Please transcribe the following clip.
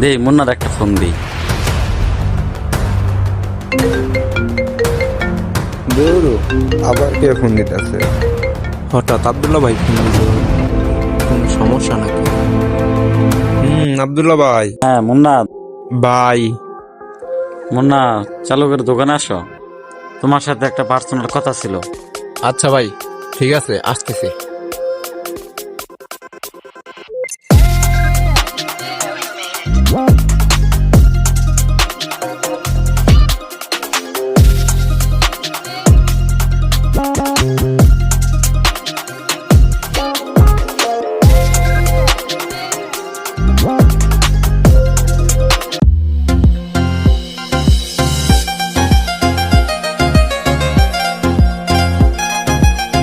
দে মুন্নার একটা ফোন দিই। দৌড়ো, আবার কে ফোন দিতেছে? হঠাৎ আব্দুল্লাহ ভাই ফোন দিল, কোনো সমস্যা নাকি? আব্দুল্লাহ ভাই। হ্যাঁ মুন্না। ভাই মুন্না, চালকের দোকানে আসো, তোমার সাথে একটা পার্সোনাল কথা ছিল। আচ্ছা ভাই, ঠিক আছে, আসতেছি।